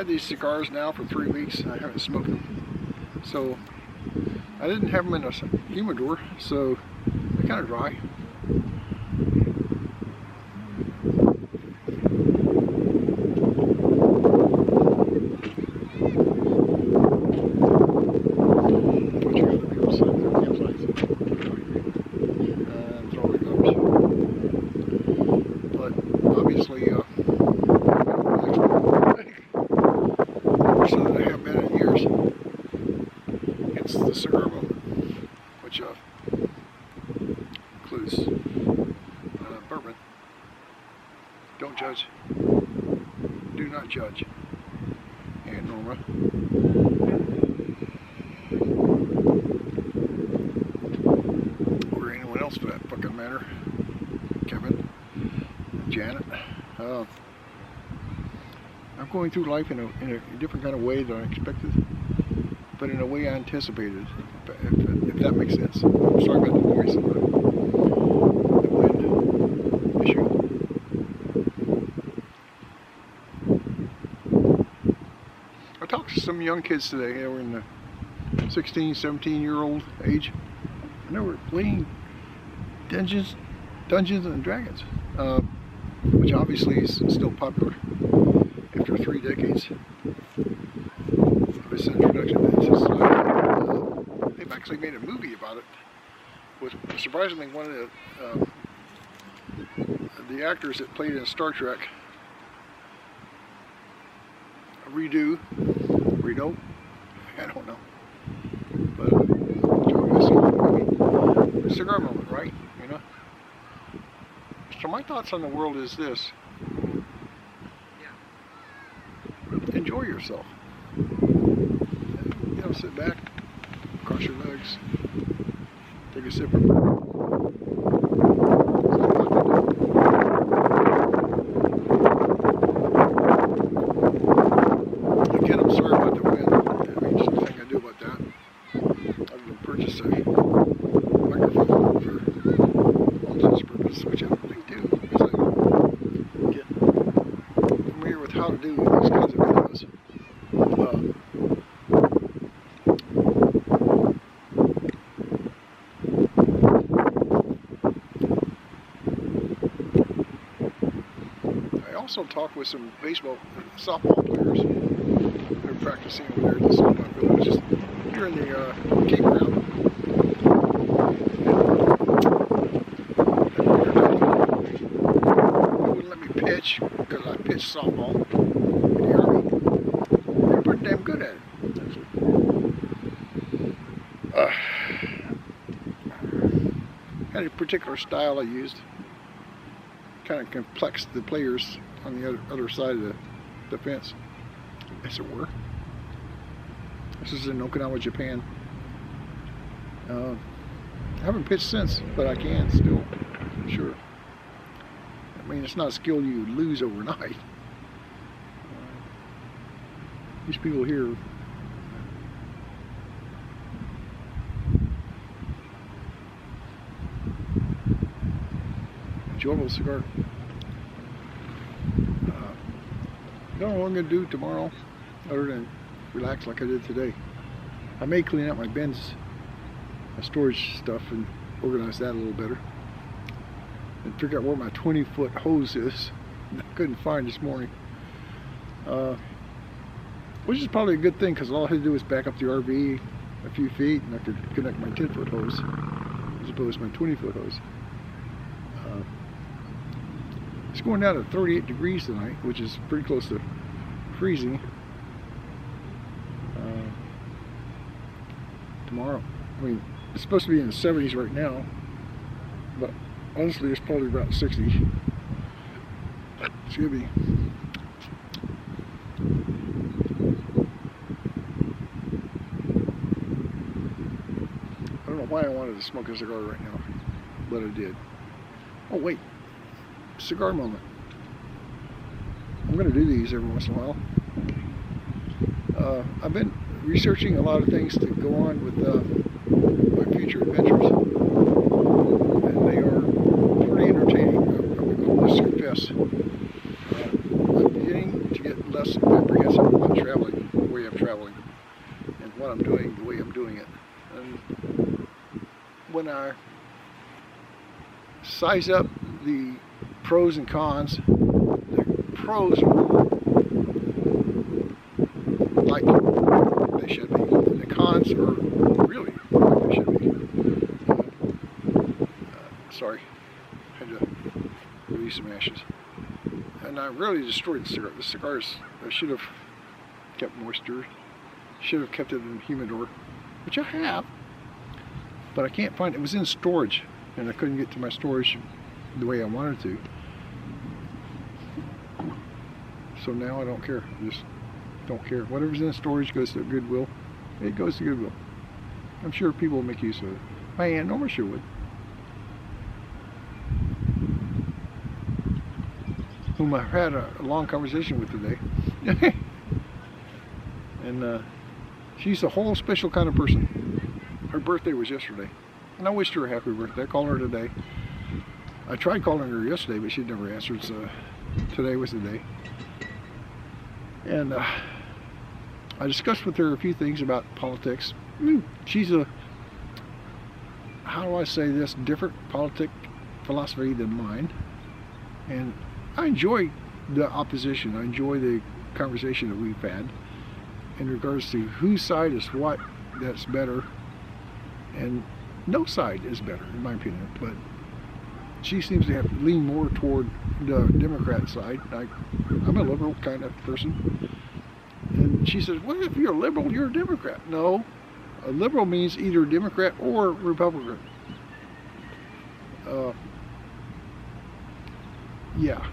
had these cigars now for 3 weeks and I haven't smoked them. So I didn't have them in a humidor, so they're kind of dry. It's the Cigar Moment, which includes bourbon. Don't judge. Do not judge. And Norma. Or anyone else for that fucking matter. Kevin. Janet. I'm going through life in a different kind of way than I expected, but in a way I anticipated, if that makes sense. I'm sorry about the noise and the wind issue. I talked to some young kids today. They were in the 16, 17-year-old age, and they were playing Dungeons and Dragons, which obviously is still popular after 3 decades. This introduction. It's just, they've actually made a movie about it. With surprisingly one of the actors that played in Star Trek. Redo, I don't know. But Cigar Moment, right? You know. So my thoughts on the world is this: enjoy yourself. You know, sit back, cross your legs, take a sip of bourbon. Again, I'm sorry about the wind. I mean, there's nothing I do about that. Other than purchase a microphone for all intents purposes, which I don't think do, because I get familiar with how to do these kinds of videos. I also talked with some softball players. They're practicing over there at the softball field, just here in the campground. They wouldn't let me pitch because I pitched softball in the Army. They're pretty damn good at it. Had a particular style I used. Kind of complexed the players on the other side of the fence, as it were. This is in Okinawa, Japan. I haven't pitched since, but I can still, sure. I mean, it's not a skill you lose overnight. These people here, enjoyable cigar. I don't know what I'm going to do tomorrow other than relax like I did today. I may clean out my bins, my storage stuff, and organize that a little better. And figure out where my 20-foot hose is that I couldn't find this morning. Which is probably a good thing, because all I had to do was back up the RV a few feet and I could connect my 10-foot hose as opposed to my 20-foot hose. It's going down to 38 degrees tonight, which is pretty close to freezing. Tomorrow, I mean, it's supposed to be in the 70s right now, but honestly it's probably about 60. It's gonna be. I don't know why I wanted to smoke a cigar right now, but I did. Oh wait. Cigar Moment. I'm going to do these every once in a while. I've been researching a lot of things to go on with my future adventures, and they are pretty entertaining. I must confess. I'm beginning to get less apprehensive about when I size up the pros and cons, the pros are like they should be, and the cons are really like they should be. Sorry, had to release some ashes. And I really destroyed the cigar. The cigars, I should have kept moisture, should have kept it in the humidor, which I have, but I can't find it. It was in storage, and I couldn't get to my storage the way I wanted to. So now I don't care. I just don't care. Whatever's in storage goes to Goodwill. It goes to Goodwill. I'm sure people will make use of it. My Aunt Norma sure would. Whom I've had a long conversation with today. And she's a whole special kind of person. Her birthday was yesterday. And I wished her a happy birthday. I called her today. I tried calling her yesterday, but she never answered, so today was the day. And I discussed with her a few things about politics. She's a, how do I say this, different philosophy than mine. And I enjoy the opposition. I enjoy the conversation that we've had in regards to whose side is what that's better. And no side is better, in my opinion. But she seems to have lean more toward the Democrat side. I'm a liberal kind of person. And she says, well, if you're a liberal, you're a Democrat. No, a liberal means either Democrat or Republican. Yeah,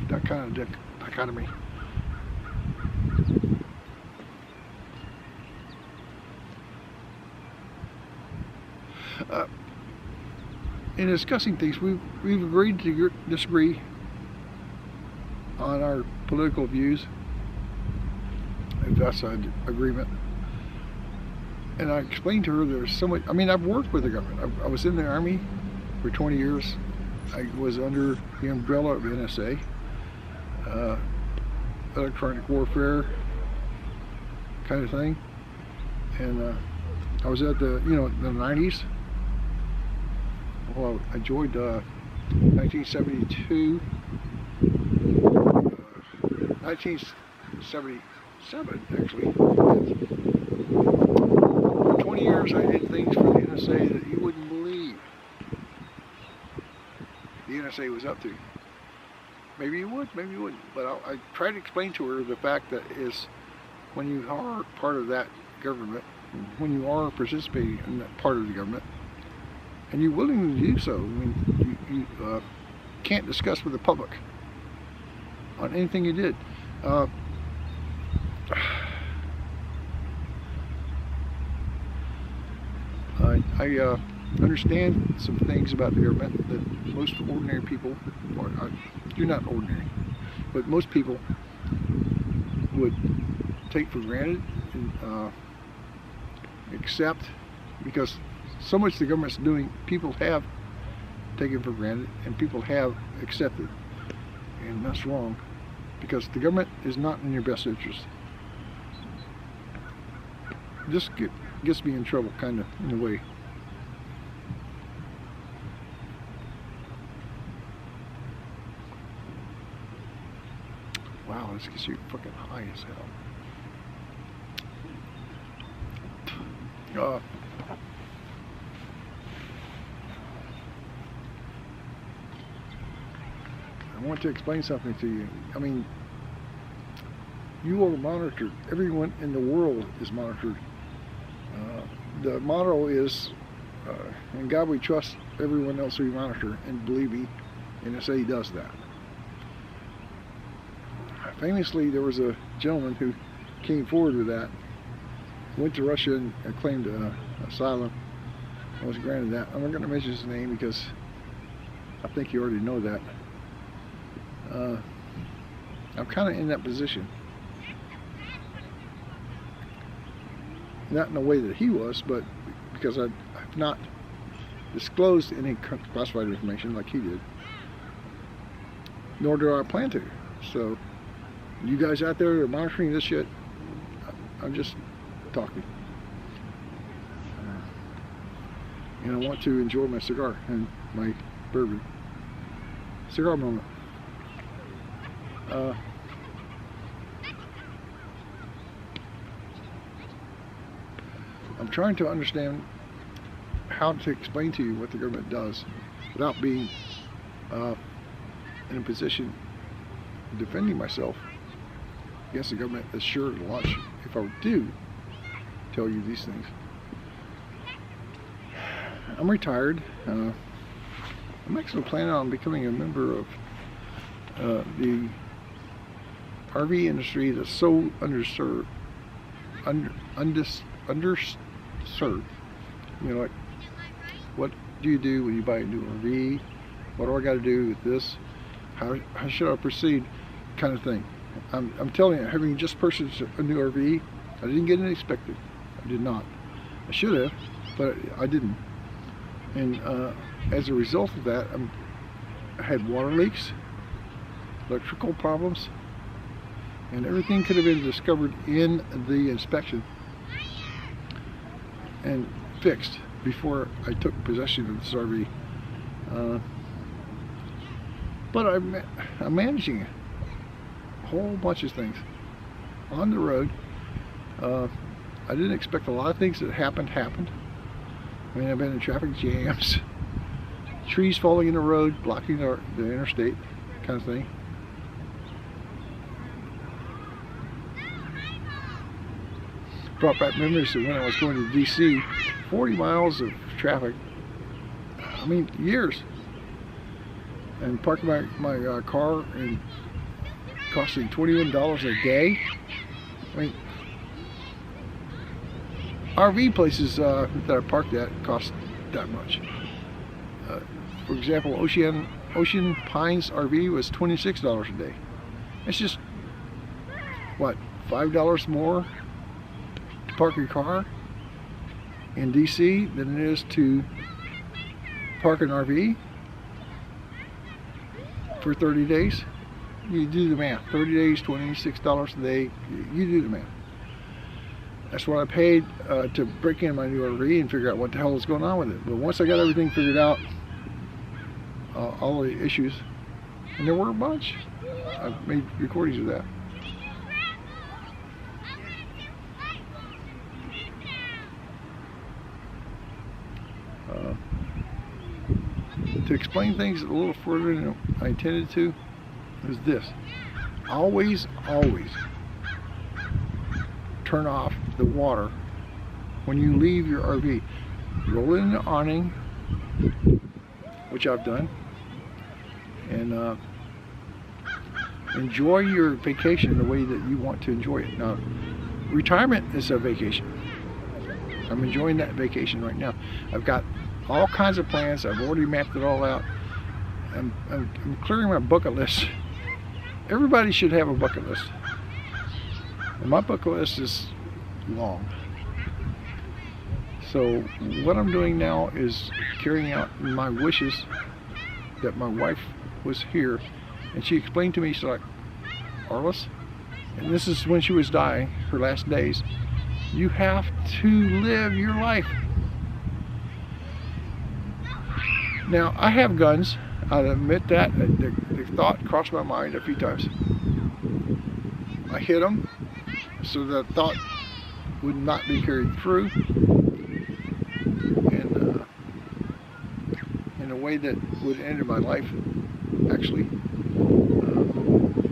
that kind of dichotomy. In discussing things, we've agreed to disagree on our political views, if that's an agreement. And I explained to her there's so much. I mean, I've worked with the government. I was in the Army for 20 years. I was under the umbrella of NSA, electronic warfare kind of thing. And I was at the, the 90s. Well, I joined 1972, 1977 actually. For 20 years I did things for the NSA that you wouldn't believe the NSA was up to. Maybe you would, maybe you wouldn't. But I tried to explain to her the fact that is when you are part of that government, when you are participating in that part of the government, and you're willing to do so, I mean, you can't discuss with the public on anything you did. I understand some things about the government that most ordinary people, or you're not ordinary, but most people would take for granted and accept, because so much the government's doing, people have taken for granted and people have accepted. And that's wrong, because the government is not in your best interest. This gets me in trouble, kind of, in a way. Wow, this gets you fucking high as hell. I want to explain something to you. I mean, you are monitored. Everyone in the world is monitored. The motto is, in God we trust, everyone else we monitor, and believe me, NSA does that. Famously, there was a gentleman who came forward with that, went to Russia and claimed asylum, and was granted that. I'm not going to mention his name because I think you already know that. I'm kind of in that position. Not in the way that he was, but because I've not disclosed any classified information like he did. Nor do I plan to. So, you guys out there are monitoring this shit, I'm just talking. and I want to enjoy my cigar and my bourbon. Cigar Moment. I'm trying to understand how to explain to you what the government does without being in a position of defending myself against the government that's sure to launch if I do tell you these things. I'm retired. I'm actually planning on becoming a member of the RV industry that's so underserved. You know, like, what do you do when you buy a new RV? What do I got to do with this? How should I proceed? Kind of thing. I'm telling you, having just purchased a new RV, I didn't get it expected. I did not. I should have, but I didn't. And as a result of that, I had water leaks, electrical problems, and everything could have been discovered in the inspection and fixed before I took possession of this RV. But I'm managing a whole bunch of things on the road. I didn't expect a lot of things that happened. I mean, I've been in traffic jams, trees falling in the road, blocking the interstate, kind of thing. Brought back memories of when I was going to DC, 40 miles of traffic, I mean, years. And parking my car and costing $21 a day. I mean, RV places that I parked at cost that much. For example, Ocean Pines RV was $26 a day. It's just, what, $5 more to park your car in DC than it is to park an RV for 30 days. You do the math. 30 days, $26 a day. You do the math. That's what I paid to break in my new RV and figure out what the hell was going on with it. But once I got everything figured out, all the issues, and there were a bunch. I've made recordings of that. To explain things a little further than I intended to, is this. Always turn off the water when you leave your RV. Roll in the awning, which I've done, and enjoy your vacation the way that you want to enjoy it. Now, retirement is a vacation. I'm enjoying that vacation right now. I've got all kinds of plans. I've already mapped it all out. I'm clearing my bucket list. Everybody should have a bucket list. And my bucket list is long. So what I'm doing now is carrying out my wishes that my wife was here, and she explained to me, she's like, Arliss, and this is when she was dying, her last days, you have to live your life. Now, I have guns. I'll admit that. The thought crossed my mind a few times. I hid them so the thought would not be carried through, and in a way that would end my life, actually.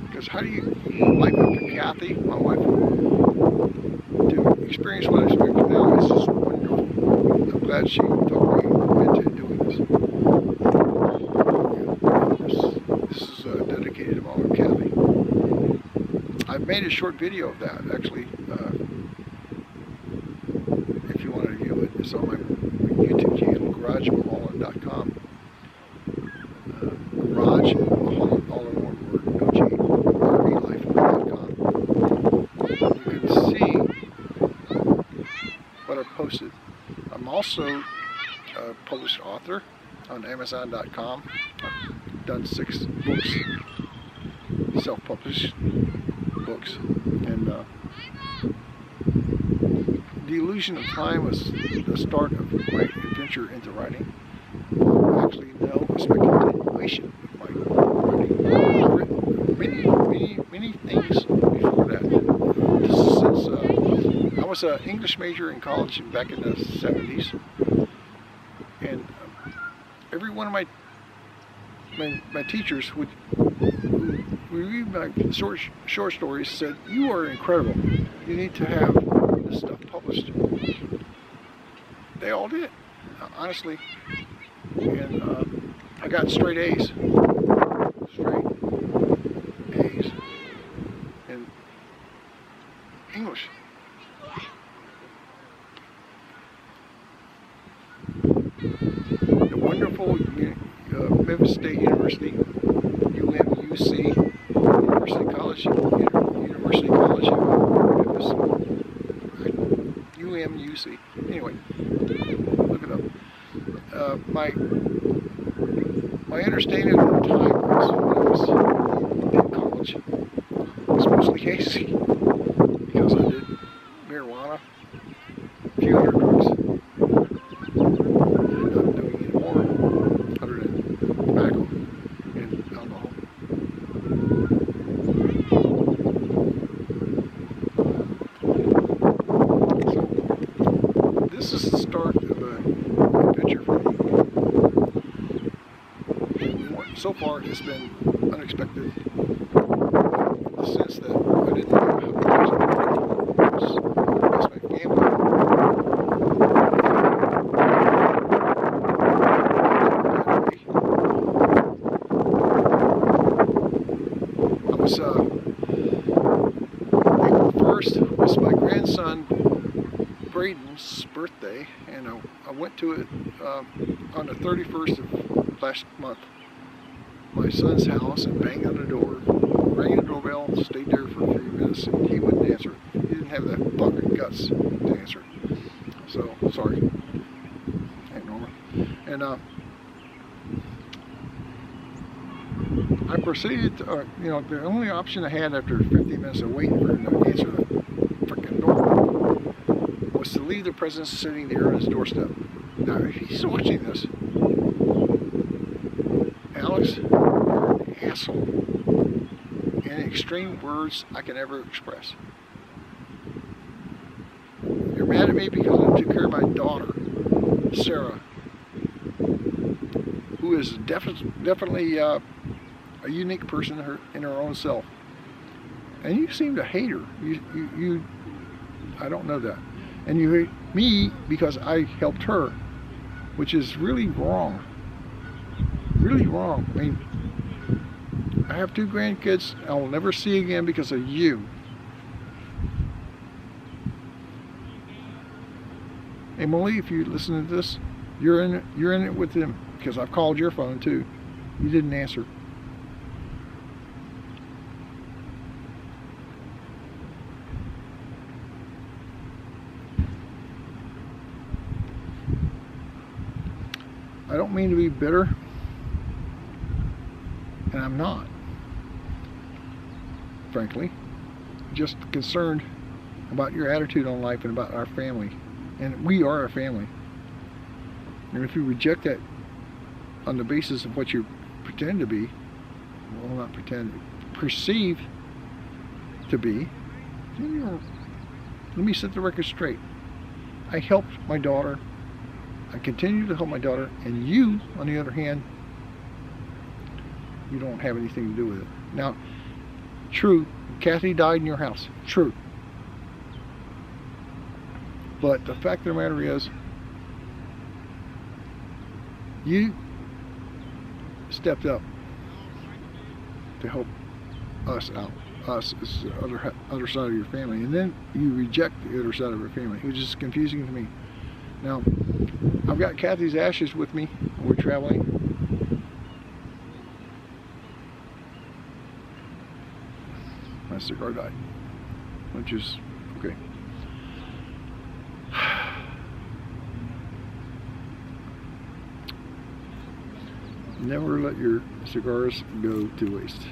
Because how do you life up to Kathy, my wife, to experience what I experience now is just wonderful. I'm glad she talked me into doing this. This is dedicated to my wife, Kathy. I've made a short video of that, actually. If you want to view it, it's on my YouTube channel, garagemulholland.com. Garage Mulholland, all in one word, RVlife.com. You can see what I posted. I'm also a published author on Amazon.com. I've done 6 books, self-published books, and The Illusion of Time was the the start of my adventure into writing. Actually, no, it's my continuation of my writing. I've written many things before that. Since I was an English major in college back in the 70s, and every one of my teachers would read my short stories said, "You are incredible. You need to have this stuff published." They all did, honestly, and I got straight A's in English. The wonderful Memphis State University, UMUC, University College of Memphis, UMUC. Anyway, look it up. My understanding at the time was when I was in college, it was mostly hazy because I did marijuana, a few other drugs. Tobacco and alcohol. So this is the start of an adventure for me. And so far it's been unexpected in the sense that I didn't know how to use it. It's my family. April 1st was my grandson Braden's birthday, and I went to it on the 31st of last month. My son's house, and banged on the door, rang the doorbell, stayed there for a few minutes, and he wouldn't answer. He didn't have the fucking guts to answer. So, sorry. Hey, Norma. And I proceeded to, the only option I had after 15 minutes of waiting for him to answer the freaking door was to leave the presents sitting there on his doorstep. Now, if he's watching this, Alex, you're an asshole in extreme words I can ever express. You're mad at me because I took care of my daughter, Sarah, who is definitely a unique person in her own self, and you seem to hate her. You I don't know that, and you hate me because I helped her, which is really wrong. Really wrong. I mean, I have 2 grandkids I will never see again because of you. Emily, if you listen to this, you're in it with them, because I've called your phone too. You didn't answer. I don't mean to be bitter, and I'm not, frankly. Just concerned about your attitude on life and about our family. And we are a family. And if you reject that on the basis of what you pretend to be, well, not pretend, perceive to be, then let me set the record straight. I helped my daughter. I continue to help my daughter, and you, on the other hand, you don't have anything to do with it. Now, true, Kathy died in your house. True. But the fact of the matter is, you stepped up to help us out. Us is the other side of your family. And then you reject the other side of your family, which is confusing to me. Now, I've got Kathy's ashes with me. We're traveling. My cigar died, which is okay. Never let your cigars go to waste.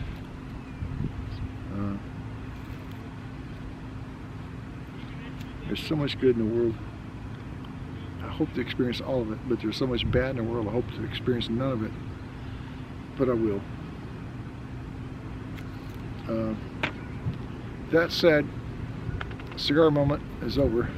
There's so much good in the world. I hope to experience all of it, but there's so much bad in the world, I hope to experience none of it. But I will. That said, Cigar Moment is over.